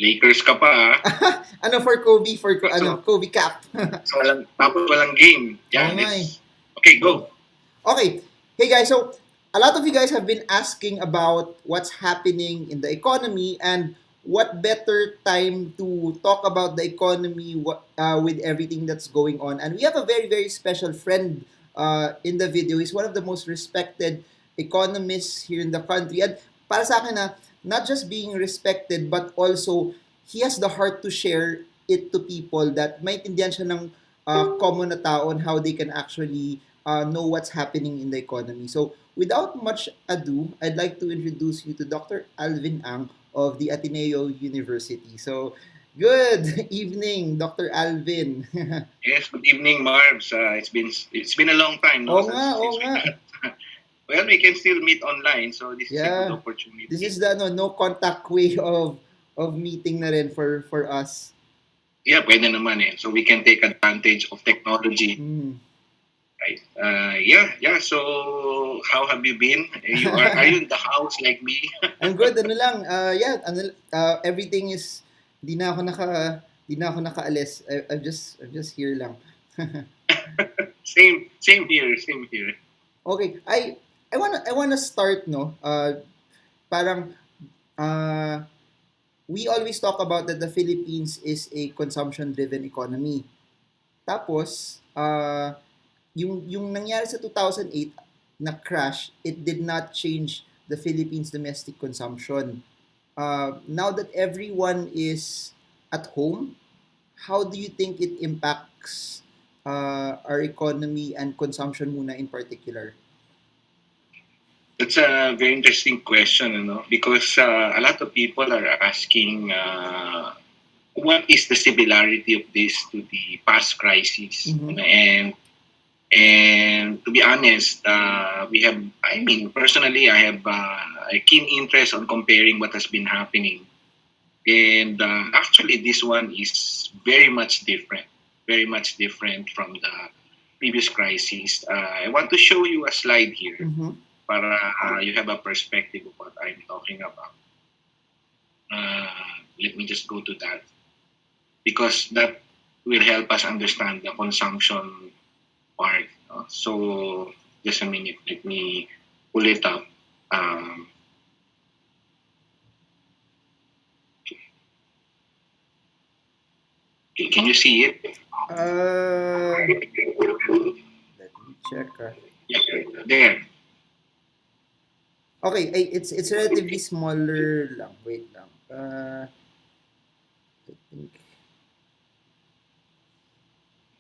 Lakers ka pa, Ano for Kobe? So, Kobe cap. tapos walang game. Oo Yeah, nga eh. okay, go. Okay. Hey guys, so a lot of you guys have been asking about what's happening in the economy, and what better time to talk about the economy with everything that's going on. And we have a very, very special friend in the video. He's one of the most respected economists here in the country. And para sa akin not just being respected, but also he has the heart to share it to people that maintindihan siya ng common na tao on how they can actually know what's happening in the economy. So, without much ado, I'd like to introduce you to Dr. Alvin Ang of the Ateneo University. So, good evening, Dr. Alvin. Yes, good evening, Marbs. It's been a long time, no? Oo nga, oo Since we nga. well, we can still meet online, so this is a good Yeah. opportunity. This is the no contact way of meeting na rin for us. Yeah, pwede naman eh. So we can take advantage of technology. Mm. Right. Yeah. So how have you been? Are you in the house like me? I'm good. Ano lang, everything is di na ako nakaalis. I'm just here lang. Same here. Okay, I wanna start no. Parang uh, we always talk about that the Philippines is a consumption driven economy. Tapos yung nangyari sa 2008 na crash, it did not change the Philippines domestic consumption. Now that everyone is at home, how do you think it impacts our economy and consumption muna in particular? That's a very interesting question, because a lot of people are asking what is the similarity of this to the past crisis, and to be honest, personally, I have a keen interest on comparing what has been happening. And actually, this one is very much different from the previous crisis. I want to show you a slide here para you have a perspective of what I'm talking about. Let me just go to that, because that will help us understand the consumption part. So, just a minute, let me pull it up. Can you see it? Let me check. There. Okay, it's relatively smaller lang. Wait lang. I think.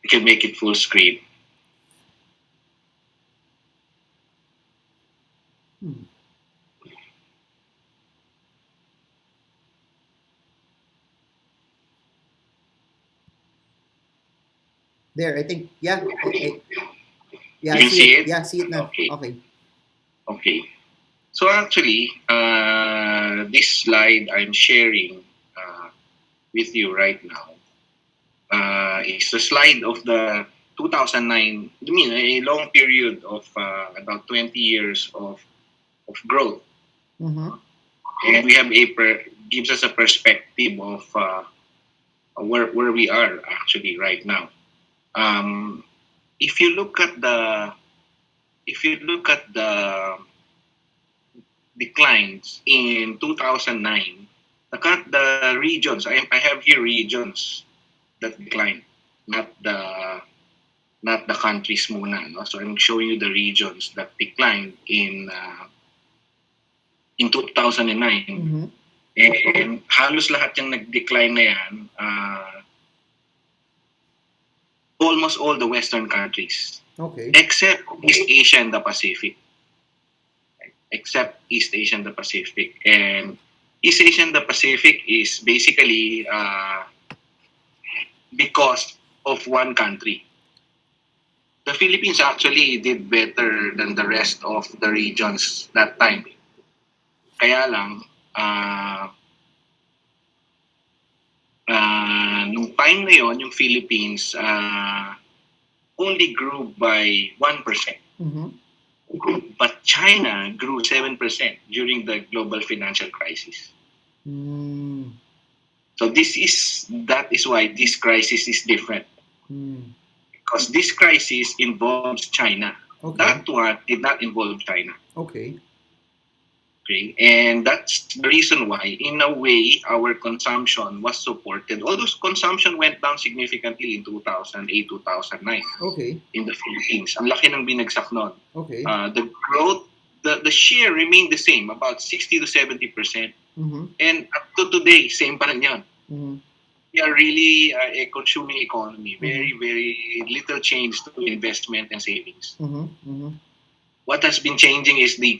You can make it full screen. There, I think. Yeah. You can see it? Yeah, see it now. Okay. So actually, this slide I'm sharing with you right now is a slide of the 2009. I mean, a long period of about 20 years of growth. And we have gives us a perspective of where we are actually right now. If you look at the declines in 2009, the regions, I have here regions that declined, not the countries muna. No? So I'm showing you the regions that declined in 2009. And halos lahat yung nag-decline na yan, almost all the Western countries. Okay. Except East Asia and the Pacific. Except East Asia and the Pacific. And East Asia and the Pacific is basically because of one country. The Philippines actually did better than the rest of the regions that time. Kaya lang, nung time na yon, yung Philippines only grew by 1%. But China grew 7% during the global financial crisis. So that is why this crisis is different, Mm. because this crisis involves China. That Okay. one did not involve China. Okay. Okay, and that's the reason why, in a way, our consumption was supported. Although consumption went down significantly in 2008, 2009 Okay. in the Philippines. Ang laki ng binagsak nun. Okay. The growth, the share remained the same, about 60 to 70%. Mm-hmm. And up to today, same pa rin yan. Mm-hmm. We are really a consuming economy. Mm-hmm. Very, very little change to investment and savings. Mm-hmm. Mm-hmm. What has been changing is the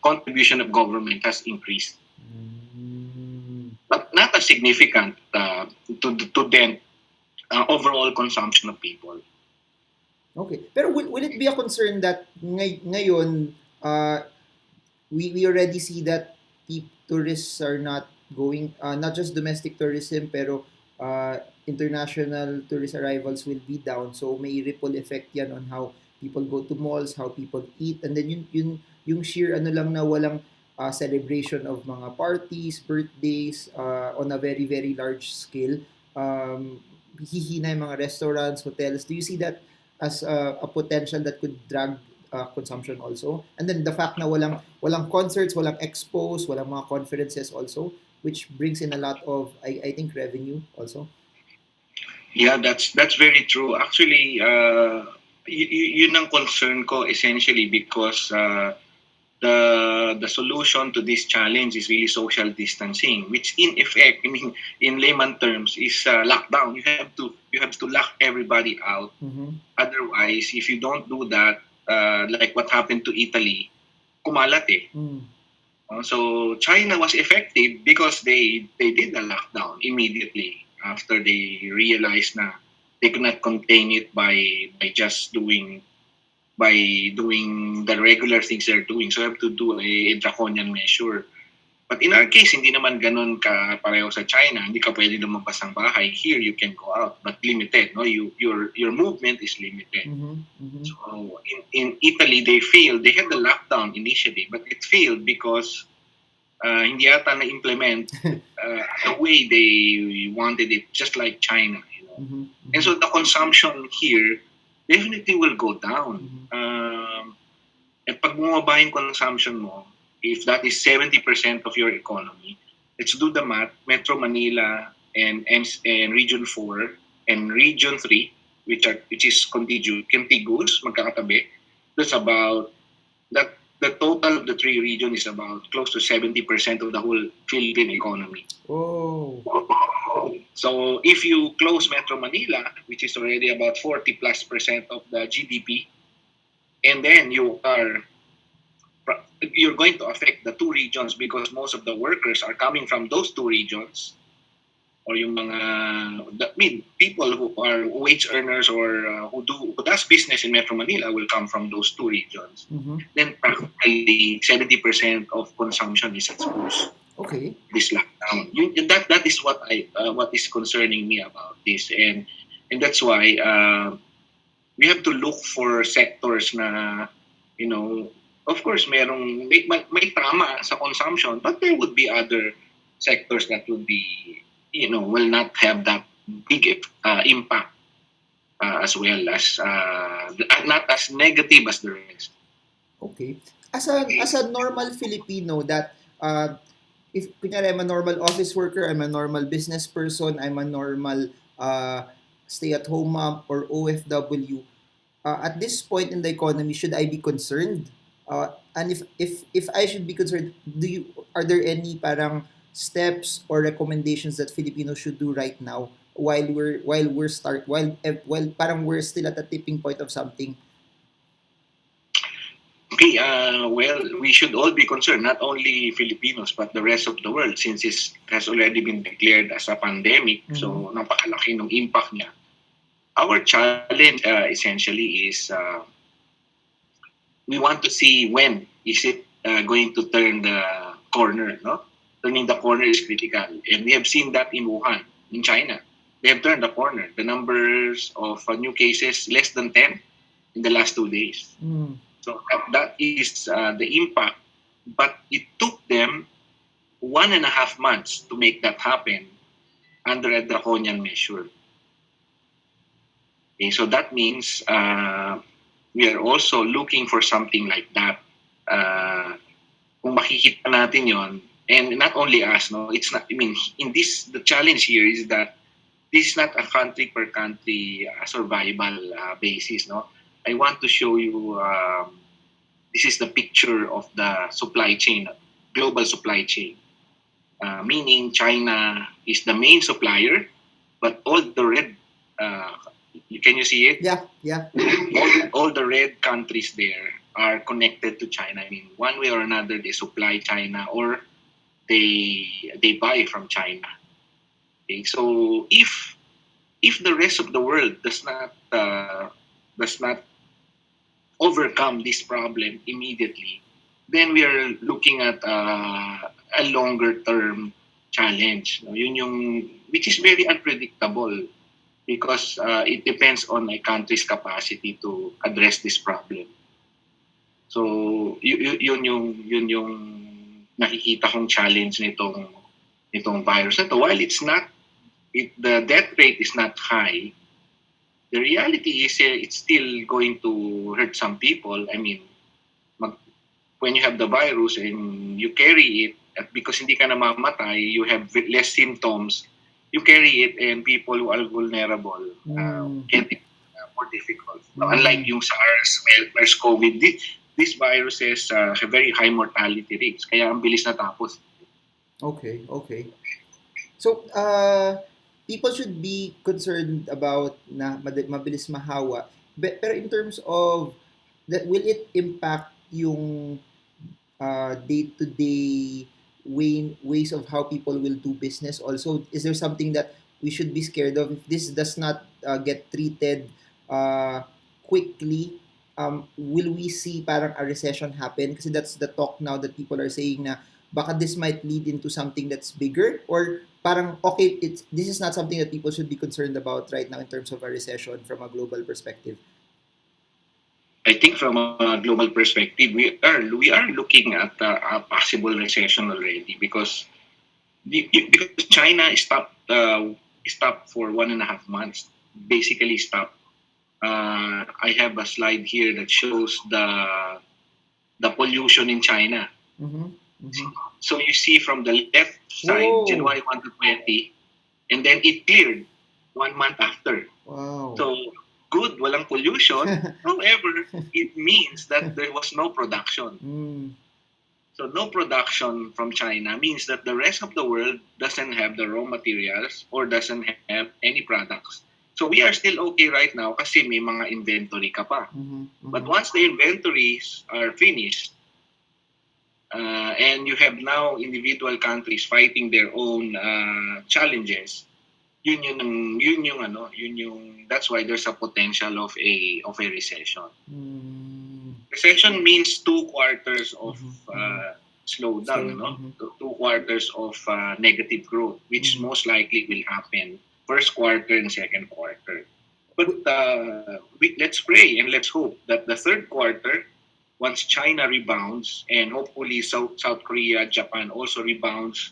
contribution of government has increased, Mm. but not as significant to dent overall consumption of people. Okay. Pero will it be a concern that ngayon, we already see that tourists are not going, not just domestic tourism, pero international tourist arrivals will be down. So may ripple effect yan on how people go to malls, how people eat, and then yung sheer ano lang na walang celebration of mga parties, birthdays on a very very large scale. Hihina yung mga restaurants, hotels. Do you see that as a potential that could drag consumption also? And then the fact na walang concerts, walang expos, walang mga conferences also, which brings in a lot of I think revenue also. Yeah, that's very true. Actually, yun ang concern ko essentially, because the solution to this challenge is really social distancing, which in effect, I mean, in layman terms, is lockdown. You have to lock everybody out. Mm-hmm. Otherwise, if you don't do that, like what happened to Italy, kumalat eh. Mm. So China was effective because they did the lockdown immediately after they realized na they could not contain it by just doing the regular things they're doing. So you have to do a draconian measure. But in our case, hindi naman ganun ka pareho sa China. Hindi ka pwede lumabas ng bahay. Here, you can go out, but limited. No, your movement is limited. Mm-hmm. Mm-hmm. So in Italy, they had the lockdown initially, but it failed because hindi yata na-implement the way they wanted it, just like China. Mm-hmm. And so the consumption here definitely will go down. Mm-hmm. And pag bumaba yung consumption mo, if that is 70% of your economy, let's do the math. Metro Manila and Region 4 and Region 3, which is contiguous, magkakatabi, that's about that the total of the three region is about close to 70% of the whole Philippine economy. Oh. So if you close Metro Manila, which is already about 40+% of the GDP, and then you're going to affect the two regions because most of the workers are coming from those two regions, or yung mga people who are wage earners or who does business in Metro Manila will come from those two regions. Mm-hmm. Then practically 70% of consumption is exposed. Okay. This lockdown. That is what is concerning me about this, and that's why we have to look for sectors na, of course may tama sa consumption, but there would be other sectors that would be, will not have that big impact as well as not as negative as the rest. Okay. As a normal Filipino that if kunyari I'm a normal office worker, I'm a normal business person, I'm a normal stay-at-home mom or OFW, at this point in the economy, should I be concerned? And if I should be concerned, are there any parang steps or recommendations that Filipinos should do right now while parang we're still at a tipping point of something? Okay, well, we should all be concerned, not only Filipinos, but the rest of the world, since it has already been declared as a pandemic. Mm-hmm. So, napakalaki ng impact niya. Our challenge essentially is we want to see when is it going to turn the corner, no? Turning the corner is critical. And we have seen that in Wuhan, in China. They have turned the corner. The numbers of new cases, less than 10 in the last 2 days. Mm. So that is the impact. But it took them 1.5 months to make that happen. under a draconian measure. Okay, so that means we are also looking for something like that. Kung makikita natin yon, and not only us, no, it's not. I mean, in this, the challenge here is that this is not a country per country survival basis, no. I want to show you. This is the picture of the supply chain, global supply chain. Meaning China is the main supplier, but all the red, uh, can you see it? Yeah, yeah. All the red countries there are connected to China. I mean, one way or another, they supply China or they buy from China. Okay, so if the rest of the world does not overcome this problem immediately, then we are looking at a longer term challenge. No? Yun yung, which is very unpredictable because it depends on a country's capacity to address this problem. So yun yung nakikita kong challenge nitong virus na to. While the death rate is not high, the reality is it's still going to hurt some people. I mean, when you have the virus and you carry it, at because hindi ka namamatay, you have less symptoms, you carry it and people who are vulnerable get it more difficult. Now, unlike yung SARS, MERS-CoV, these viruses have very high mortality rates. Kaya ang bilis natapos. Okay, okay. So, people should be concerned about na mabilis mahawa. Pero in terms of that, will it impact yung day-to-day ways of how people will do business also? Is there something that we should be scared of if this does not get treated uh, quickly? Will we see parang a recession happen? Kasi that's the talk now that people are saying na baka this might lead into something that's bigger, or parang okay, this is not something that people should be concerned about right now in terms of a recession from a global perspective. I think from a global perspective, we are looking at a possible recession already because because China stopped for 1.5 months, basically stopped. I have a slide here that shows the pollution in China. Mm-hmm. Mm-hmm. So you see from the left side, Whoa. January 1 to 20, and then it cleared 1 month after. Wow. So good, walang pollution. However, it means that there was no production. So no production from China means that the rest of the world doesn't have the raw materials or doesn't have any products. So we are still okay right now kasi may mga inventory ka pa. But once the inventories are finished, and you have now individual countries fighting their own challenges, that's why there's a potential of a recession. Recession means 2 quarters of slowdown, no? 2 quarters of negative growth, which most likely will happen first quarter and second quarter. But let's pray and let's hope that the third quarter, once China rebounds and hopefully South Korea, Japan also rebounds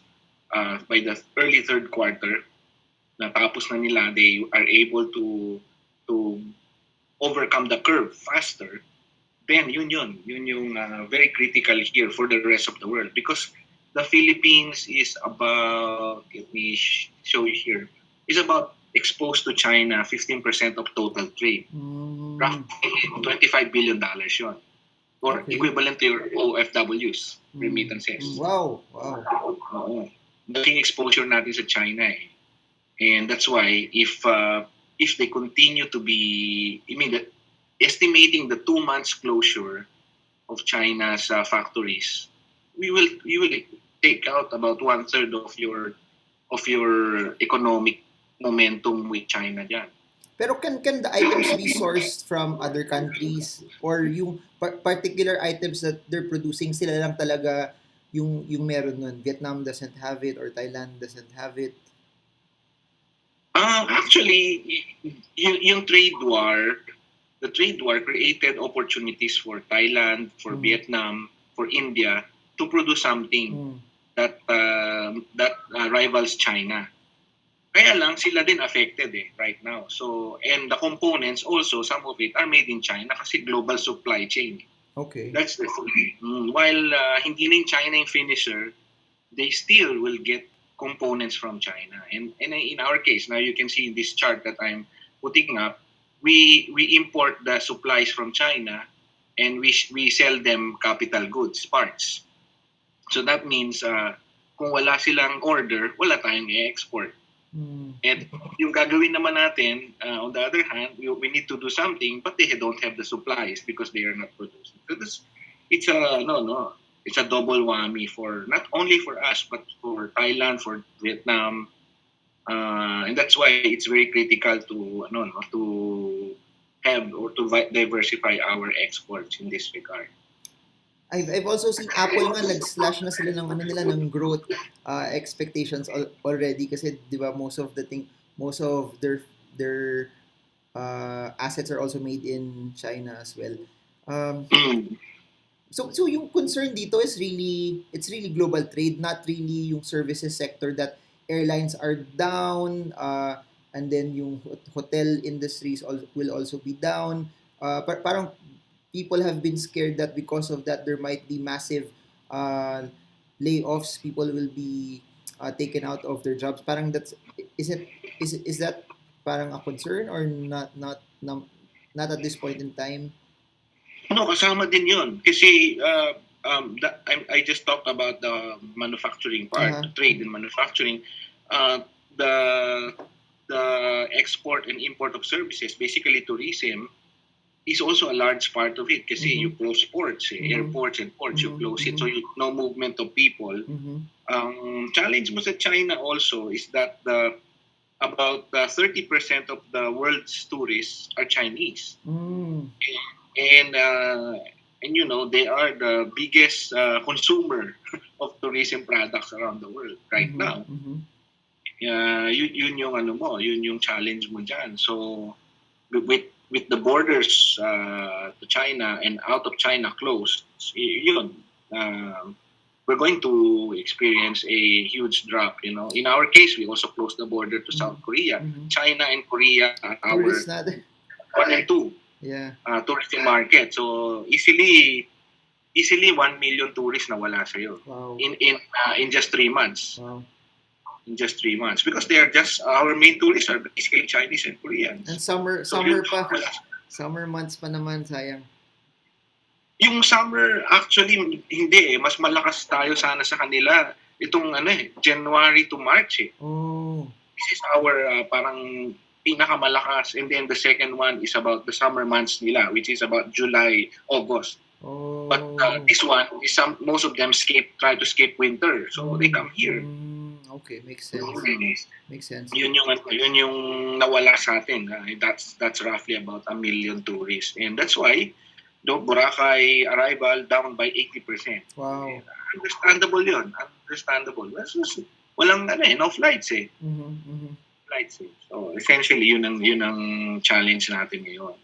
by the early third quarter, natapos na nila, they are able to overcome the curve faster, then yun yung very critical here for the rest of the world because the Philippines is about, let me show you here, is about exposed to China 15% of total trade. Roughly $25 billion yun. Or equivalent to your OFWs, remittances. Wow. Oo. Malaking exposure natin sa China eh. And that's why if they continue to be, estimating the 2 months closure of China's factories, we will take out about 1/3 of your economic momentum with China dyan. Pero can the items be sourced from other countries, or yung particular items that they're producing sila lang talaga yung meron nun? Vietnam doesn't have it or Thailand doesn't have it? Actually, yung the trade war created opportunities for Thailand, for Vietnam, for India to produce something that rivals China. Kaya parang sila din affected right now. So, and the components also, some of it are made in China kasi global supply chain. Okay. That's the thing. While hindi na yung China yung finisher, they still will get components from China. And in our case, now you can see in this chart that I'm putting up, we import the supplies from China and we sell them capital goods, parts. So that means kung wala silang order, wala tayong i-export. And yung gagawin naman natin, on the other hand, we need to do something, but they don't have the supplies because they are not producing. So it's it's a double whammy for not only for us but for Thailand, for Vietnam, and that's why it's very critical to have or to diversify our exports in this regard. I've also seen Apple nga nag-slash na sila ng ano nila ng growth expectations already kasi 'di ba most of their assets are also made in China as well. Um, so yung concern dito is it's really global trade, not really yung services sector that airlines are down, and then yung hotel industries will also be down. Parang people have been scared that because of that there might be massive uh, layoffs. People will be taken out of their jobs. Parang is that parang a concern or not at this point in time? No, kasama din yun. Kasi I just talked about the manufacturing part, Uh-huh. the trade in manufacturing. The the export and import of services, basically tourism, is also a large part of it kasi you close ports, airports and ports, you close it. So no movement of people. Challenge mo sa China also is that about 30% of the world's tourists are Chinese. And they are the biggest consumer of tourism products around the world right now. Yun yung yun yung challenge mo diyan. So with the borders to China and out of China closed, we're going to experience a huge drop. In our case, we also closed the border to South Korea. China and Korea are our Tourists natin. 1 and 2 tourism market. So easily 1 million tourists na wala sa'yo. Wow. In just 3 months. Wow. In just 3 months, because they are just our main tourists are basically Chinese and Koreans. And summer pa. Summer months pa naman, sayang. Yung summer, actually, hindi mas malakas tayo sana sa kanila. Itong January to March Oh. This is our parang pinakamalakas. And then the second one is about the summer months nila, which is about July, August. Oh. But this one is most of them try to skip winter. So they come here. Okay, makes sense. Makes sense. Yun yung nawala sa atin. That's roughly about 1 million tourists. And that's why Boracay arrival down by 80%. Wow. Understandable yun. Understandable. Walang no flights Flights So essentially yun ang challenge natin ngayon.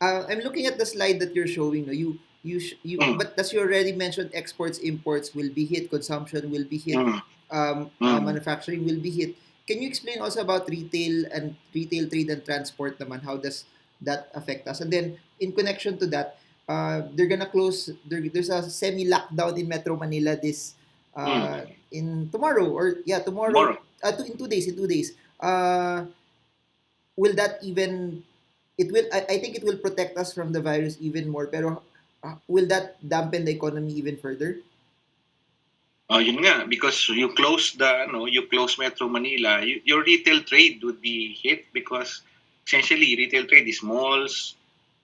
I'm looking at the slide that you're showing. But as you already mentioned, exports, imports will be hit, consumption will be hit, manufacturing will be hit. Can you explain also about retail, trade, and transport naman? How does that affect us? And then in connection to that, they're gonna close. There's a semi-lockdown in Metro Manila in tomorrow tomorrow. In 2 days. Will that even? It will. I think it will protect us from the virus even more. Pero will that dampen the economy even further? Yun nga, because you close Metro Manila, your retail trade would be hit because essentially retail trade is malls.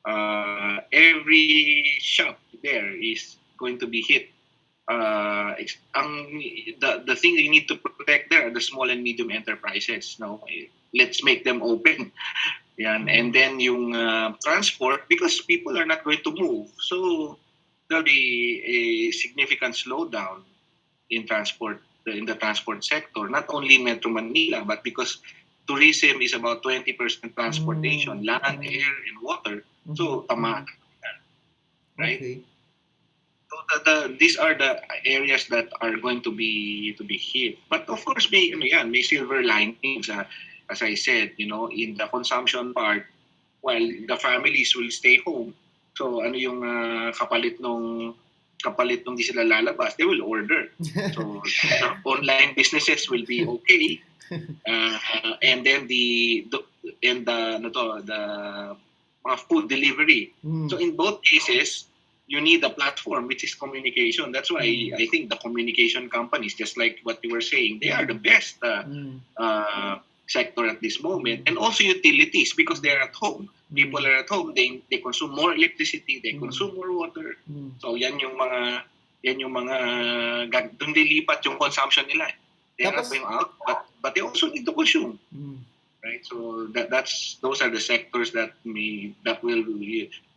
Every shop there is going to be hit. The thing you need to protect there are the small and medium enterprises. No, let's make them open. Yan. And then yung transport, because people are not going to move, so there'll be a significant slowdown in the transport sector, not only in Metro Manila, but because tourism is about 20% transportation, land, air, and water. So tama, right? Okay. So these are the areas that are going to be hit. But of course, may silver linings. as I said, in the consumption part, while the families will stay home. So ano yung kapalit nung di sila lalabas, they will order. So the online businesses will be okay. And then the mga food delivery. So in both cases, you need a platform which is communication. That's why I think the communication companies, just like what you were saying, they are the best sector at this moment. And also utilities, because they're at home. People are at home, they consume more electricity, they consume more water. So yan yung mga doon lilipat yung consumption nila. They're not going out, but they also need to consume. Right? So those are the sectors that will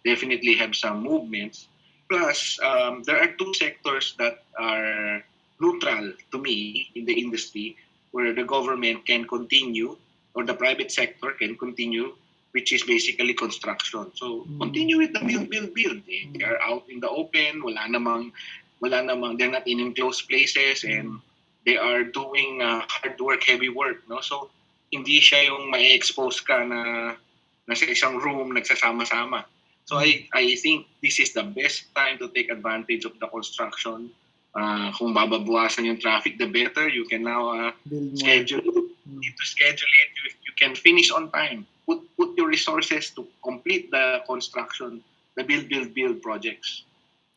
definitely have some movements. Plus, there are two sectors that are neutral to me in the industry, where the government can continue or the private sector can continue, which is basically construction. So continue with the build. They are out in the open, wala namang, they're not in enclosed places, and they are doing hard work, heavy work. No? So hindi siya yung may expose ka na nasa isang room, nagsasama-sama. So I think this is the best time to take advantage of the construction. Kung bababawasan yung traffic, the better. You can now schedule it. You need to schedule it. You can finish on time. Put your resources to complete the construction, the build projects.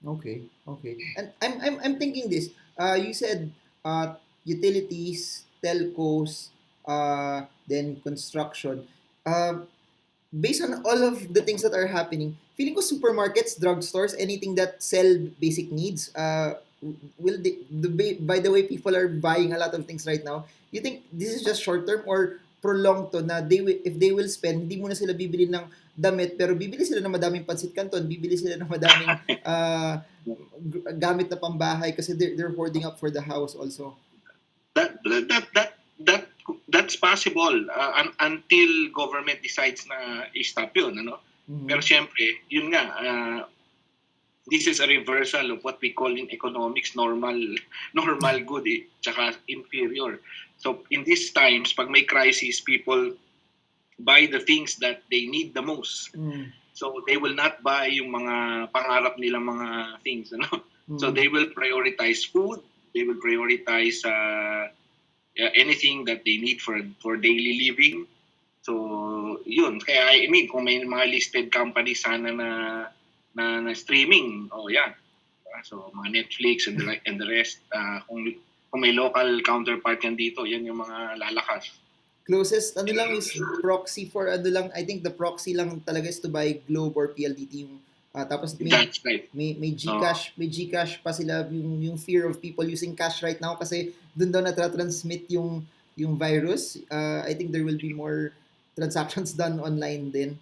Okay. And I'm thinking this. You said utilities, telcos, then construction. Based on all of the things that are happening, feeling ko supermarkets, drugstores, anything that sell basic needs, by the way people are buying a lot of things right now, you think this is just short term or prolonged to na if they will spend, hindi muna sila bibili ng damit, pero bibili sila ng madaming pansit canton, bibili sila ng madaming gamit na pambahay kasi they're hoarding up for the house also. That's possible until government decides na i-stop yun, ano? Pero siyempre, yun nga, this is a reversal of what we call in economics normal good, tsaka inferior. So in these times, pag may crisis, people buy the things that they need the most. So they will not buy yung mga pangarap nilang mga things, ano? So they will prioritize food, they will prioritize anything that they need for daily living. So yun, kaya I mean, kung may mga listed companies sana na streaming, yan. So mga Netflix and the rest, kung may local counterpart yan dito, yan yung mga lalakas. Closest lang is proxy for lang, I think the proxy lang talaga is to buy Globe or PLDT yung tapos That's right. may GCash pa sila, yung fear of people using cash right now kasi doon daw natra-transmit yung virus. I think there will be more transactions done online din.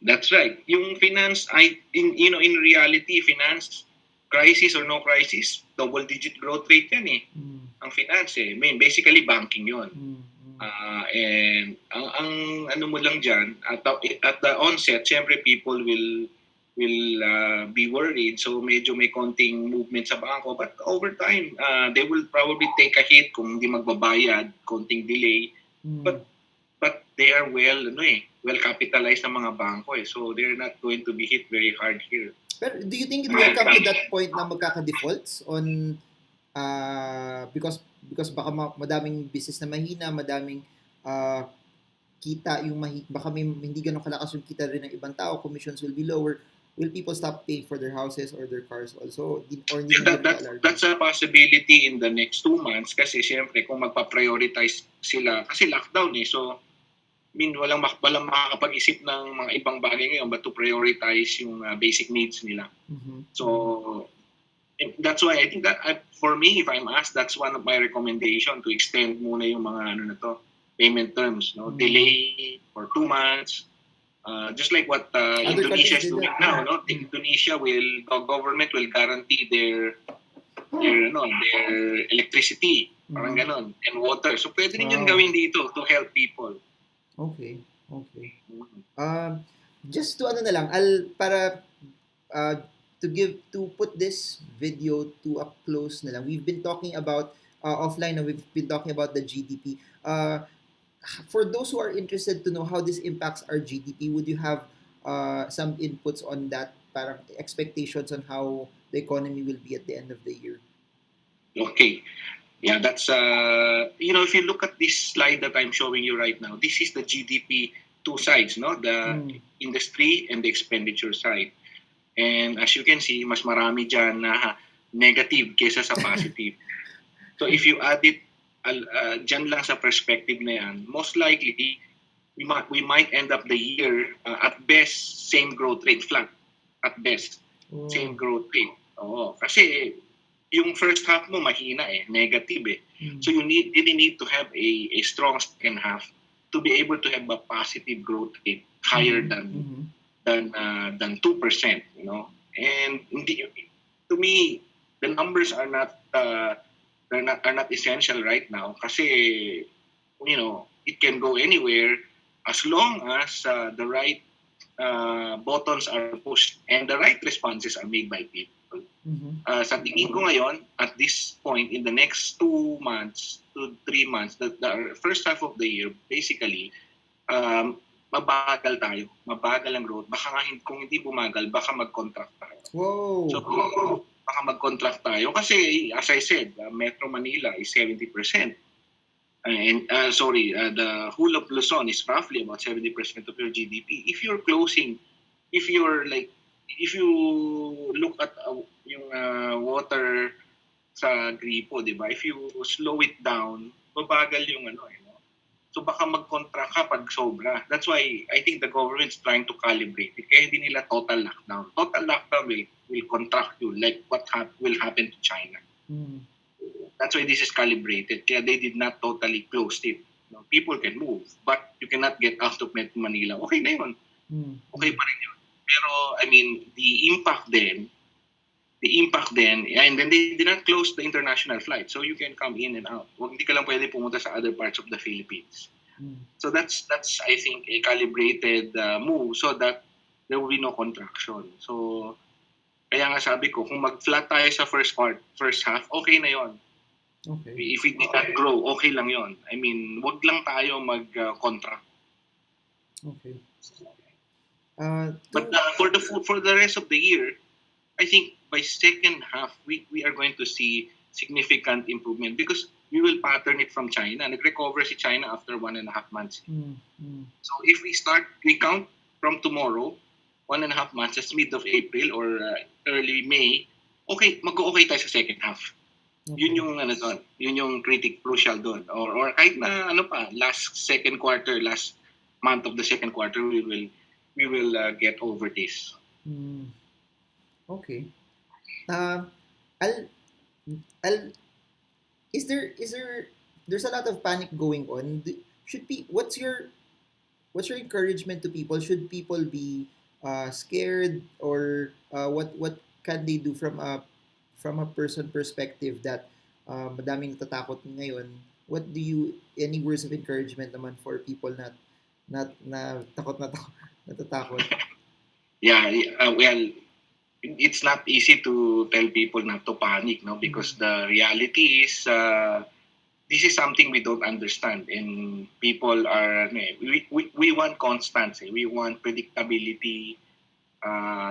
That's right. Yung finance, in reality, finance, crisis or no crisis, double-digit growth rate yan Ang finance I mean, basically banking yun. And ang ano mo lang dyan, at the onset, syempre people will be worried. So medyo may konting movement sa bangko. But over time, they will probably take a hit kung hindi magbabayad, konting delay. But they are well capitalized ng mga bangko So they're not going to be hit very hard here. Pero do you think it will come to that point na magkaka-defaults on because baka madaming business na mahina, madaming kita yung baka hindi ganun kalakas yung kita rin ng ibang tao, commissions will be lower. Will people stop paying for their houses or their cars also? That's a possibility in the next 2 months kasi siyempre kung magpa-prioritize sila kasi lockdown So I mean, walang makakapag-isip ng mga ibang bagay ngayon but to prioritize yung basic needs nila. So that's why I think that for me, if I'm asked, that's one of my recommendation to extend muna yung mga payment terms, delay for 2 months. Just like what Indonesia is doing now, Indonesia government will guarantee their electricity, parang ganon, and water. So pwede rin yun gawin dito to help people. Okay. Just to para to put this video to a close na lang. We've been talking about offline, we've been talking about the GDP. for those who are interested to know how this impacts our GDP, would you have some inputs on that? Parang expectations on how the economy will be at the end of the year. Okay. Yeah, that's if you look at this slide that I'm showing you right now, this is the GDP two sides, no? The Mm. industry and the expenditure side. And as you can see, mas marami dyan na negative kesa sa positive. So if you add it dyan lang sa perspective na yan, most likely we might end up the year at best same growth rate, flat at best. Same Oh. growth rate. Oo, kasi yung first half mo mahina negative eh. Mm. So really need to have a strong second half to be able to have a positive growth rate higher Mm-hmm. than 2%, you know. And to me, the numbers are not essential right now kasi it can go anywhere as long as the right buttons are pushed and the right responses are made by people. Mm-hmm. Sa tingin ko ngayon, at this point, in the next 2 months to 3 months, the first half of the year, basically, mabagal tayo. Mabagal ang growth. Baka nga, kung hindi bumagal, baka mag-contract tayo. So, Whoa. baka mag-contract tayo. Kasi, as I said, Metro Manila is 70%. The whole of Luzon is roughly about 70% of your GDP. If you're like, if you look at yung water sa gripo, di ba? If you slow it down, babagal yung no? So baka mag-contract ka pag sobra. That's why I think the government's trying to calibrate it. Kaya hindi nila total lockdown. Total lockdown will contract you like what will happen to China. Mm. That's why this is calibrated. Kaya they did not totally close it. People can move, but you cannot get out of Metro Manila. Okay na yun. Mm. Okay pa rin yun. Pero, I mean, the impact then, and then they did not close the international flight. So you can come in and out. Hindi ka lang pwede pumunta sa other parts of the Philippines. Mm. So that's I think, a calibrated move so that there will be no contraction. So, kaya nga sabi ko, kung mag-flat tayo sa first half, okay na yon. Okay. If it did not grow, okay lang yon. I mean, wag lang tayo mag-contract. Okay. But for the rest of the year, I think by second half, we are going to see significant improvement because we will pattern it from China. Nag-recover si China after 1.5 months. Mm. Mm. So if we count from tomorrow, 1.5 months, that's mid of April or early May, okay, mag-okay tayo sa second half. Okay. Yun yung doon, yun yung crucial doon. Or kahit na last month of the second quarter, we will get over this. Mm. Okay. Uh, I'll, I'll, is there, there's a lot of panic going on. Should be, what's your encouragement to people? Should people be scared, or what can they do from a person perspective that madaming natatakot ngayon? What do you, any words of encouragement naman for people na takot na takot natatakot? Yeah, well, it's not easy to tell people not to panic, no, because the reality is this is something we don't understand, and people are we want constancy, we want predictability.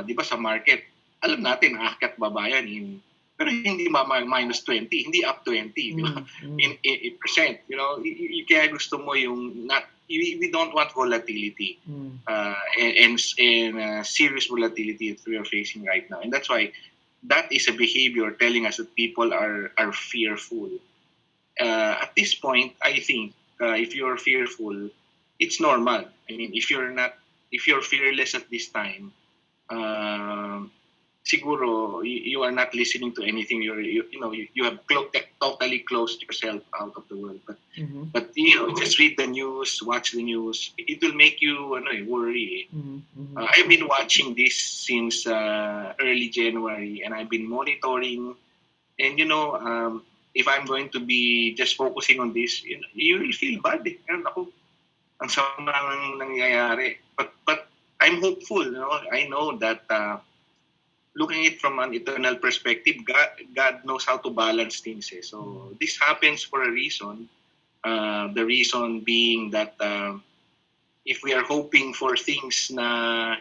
Di ba sa market, alam natin aakyat babayan pero hindi minus 20, hindi up 20, di ba? In percent, kaya gusto mo yung we don't want volatility and serious volatility that we are facing right now, and that's why that is a behavior telling us that people are fearful. At this point, I think if you're fearful, it's normal. I mean, if you're fearless at this time, siguro you are not listening to anything. You have totally closed yourself out of the world. But just read the news, watch the news. It will make you worry. I've been watching this since early January, and I've been monitoring. And if I'm going to be just focusing on this, you will feel bad. Ako, ang sama ng nangyayari. But I'm hopeful. I know that looking at it from an eternal perspective, God knows how to balance things. So this happens for a reason. The reason being that if we are hoping for things na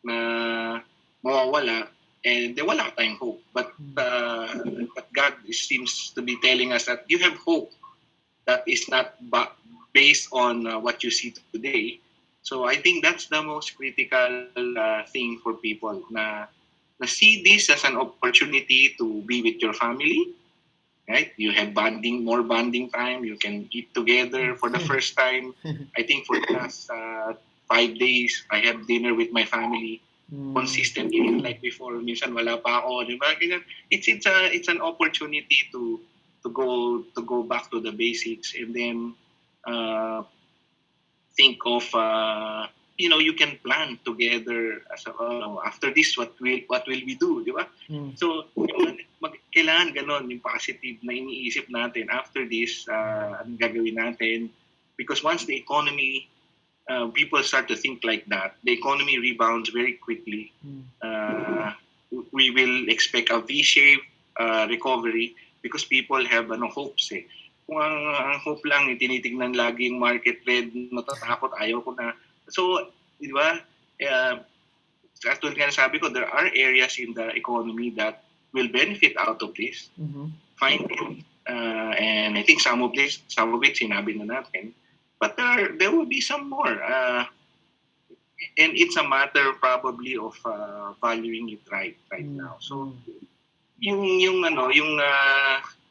mawawala, and wala tayong hope. But God seems to be telling us that you have hope that is not based on what you see today. So I think that's the most critical thing for people na see this as an opportunity to be with your family, right? You have more bonding time. You can eat together for the first time. I think for the last 5 days, I have dinner with my family consistently. Like before, minsan wala pa ako, di ba? Ganyan. It's an opportunity to go back to the basics, and then uh, think of you can plan together as after this what will we do, di ba? So kailangan ganon yung positive na iniisip natin after this, anong gagawin natin, because once the economy, people start to think like that, the economy rebounds very quickly. We will expect a V-shaped recovery because people have hopes eh. Kung ang hope lang, tinitignan lagi yung market red, matatakot, ayaw ko na. So, di ba, actually nga sabi ko, there are areas in the economy that will benefit out of this. Find it. And I think some of it, sinabi na natin. But there will be some more. And it's a matter probably of valuing it right now. So, yung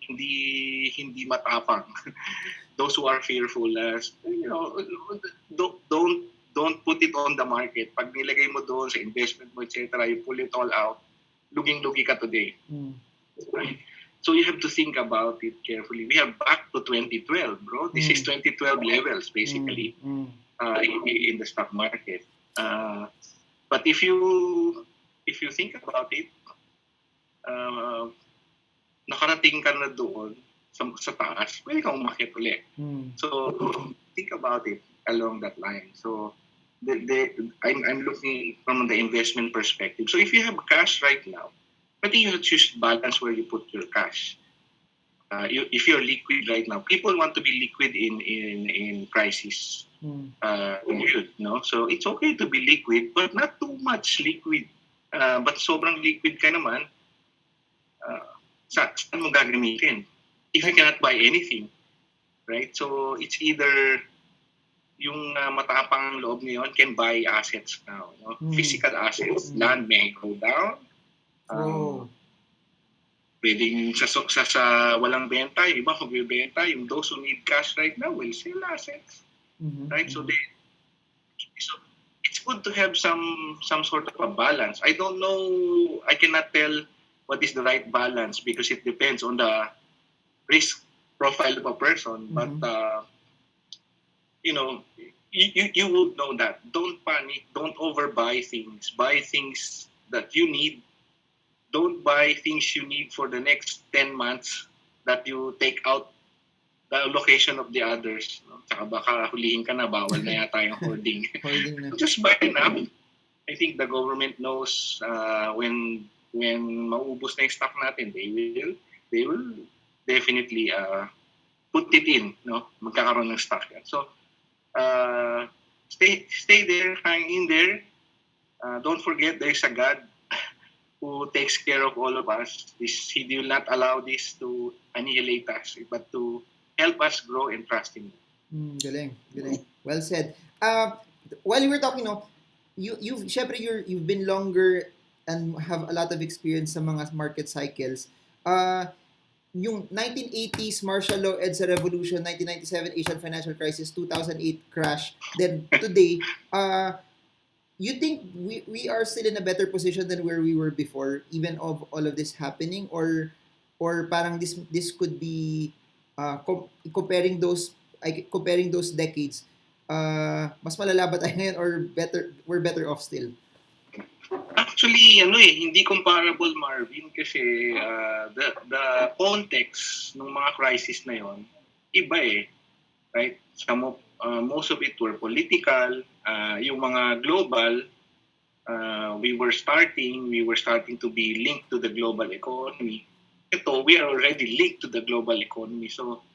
hindi matapang. Those who are fearful, don't put it on the market. Pag nilagay mo doon sa investment mo, etc., you pull it all out, luging-lugi ka today. Right? So you have to think about it carefully. We have back to 2012, bro. This is 2012 levels, basically, in the stock market. But if you think about it, nakarating ka na doon sa taas, pwede kang umakyat ulit. So think about it along that line. So I'm looking from the investment perspective. So if you have cash right now, I think you have to choose balance where you put your cash. If you're liquid right now, people want to be liquid in crisis period, no? So it's okay to be liquid, but not too much liquid. But sobrang liquid ka naman, saan mo gagamitin? If you cannot buy anything, right? So it's either yung matapang loob ngayon can buy assets now, no? Physical assets. Land may go down. Pwedeng sa walang benta, yung iba magbebenta, yung those who need cash right now will sell assets. Right? So it's good to have some sort of a balance. I don't know, I cannot tell what is the right balance because it depends on the risk profile of a person. But you would know that. Don't panic. Don't overbuy things. Buy things that you need. Don't buy things you need for the next 10 months that you take out the allocation of the others. No? Saka baka hulihin ka na, bawal na yata yung hoarding. Just buy enough. I think the government knows when maubos na yung stock natin, they will definitely put it in, no? Magkakaroon ng stock yan. So stay there, hang in there. Don't forget there is a God who takes care of all of us. He will not allow this to annihilate us, but to help us grow and trust Him. Galing. Well said. While you were talking, you've been longer and have a lot of experience sa mga market cycles. Yung 1980s martial law EDSA revolution, 1997 Asian financial crisis, 2008 crash, then today, you think we are still in a better position than where we were before, even of all of this happening, or parang this could be comparing those decades, mas malala ba tayo ngayon, or we're better off still? Actually, hindi comparable, Marvin, kasi the context ng mga crisis na yon iba eh, right? Most of it were political, yung mga global, we were starting to be linked to the global economy. Ito, we are already linked to the global economy. So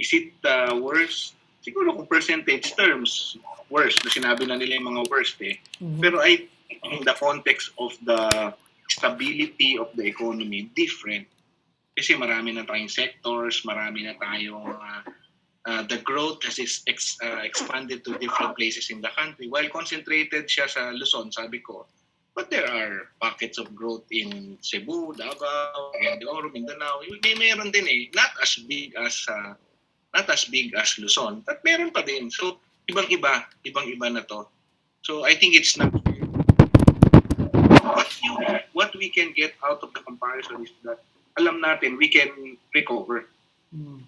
Is it worse? Siguro kung percentage terms, worse. Na sinabi na nila yung mga worst eh. Mhm. Pero in the context of the stability of the economy, different. Kasi marami na tayong sectors, marami na tayong the growth has expanded to different places in the country. While concentrated siya sa Luzon, sabi ko, but there are pockets of growth in Cebu, Davao, Oro, Mindanao. Meron din eh. Not as big as Luzon, but meron pa din. So, ibang-iba na to. So, I think it's not what we can get out of the comparison is that alam natin we can recover. Mm.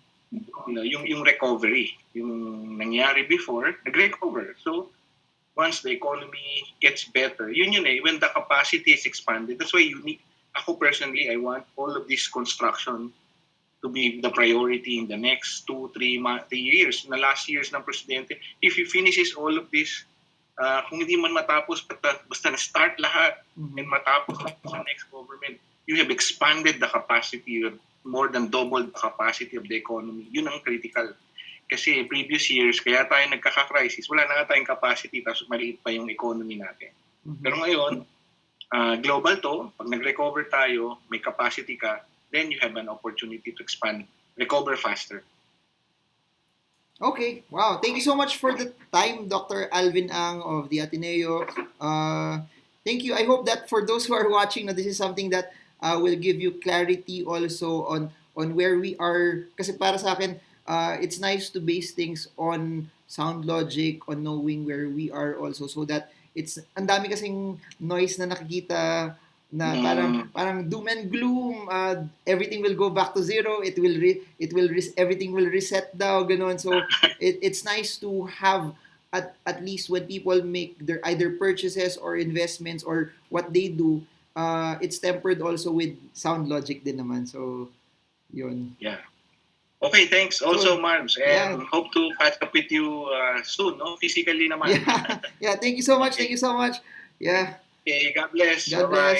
Yung recovery, yung nangyari before, nag-recover. So, once the economy gets better, yun eh, when the capacity is expanded. That's why ako personally, I want all of this construction to be the priority in the next 2-3 years. Na last years ng presidente, if he finishes all of this, kung hindi man matapos, basta na-start lahat and matapos sa next government, you have expanded the capacity, you have more than doubled the capacity of the economy. Yun ang critical. Kasi previous years, kaya tayo nagkaka-crisis, wala na nga tayong capacity, tapos maliit pa yung economy natin. Pero ngayon, global to, pag nag-recover tayo, may capacity ka, then you have an opportunity to expand, recover faster. Okay, wow. Thank you so much for the time, Dr. Alvin Ang of the Ateneo. Thank you. I hope that for those who are watching, this is something that will give you clarity also on where we are. Kasi para sa akin, it's nice to base things on sound logic, on knowing where we are also, so that ang dami kasing noise na nakikita na parang doom and gloom, everything will go back to zero, everything will reset daw, ganun. So it's nice to have at least when people make their either purchases or investments or what they do, it's tempered also with sound logic din naman. So yun. Yeah. Okay, thanks also, Marms, and yeah. hope to catch up with you soon, no? Physically naman. Yeah, thank you so much. Thank you so much. Yeah. Okay, God bless. God bless.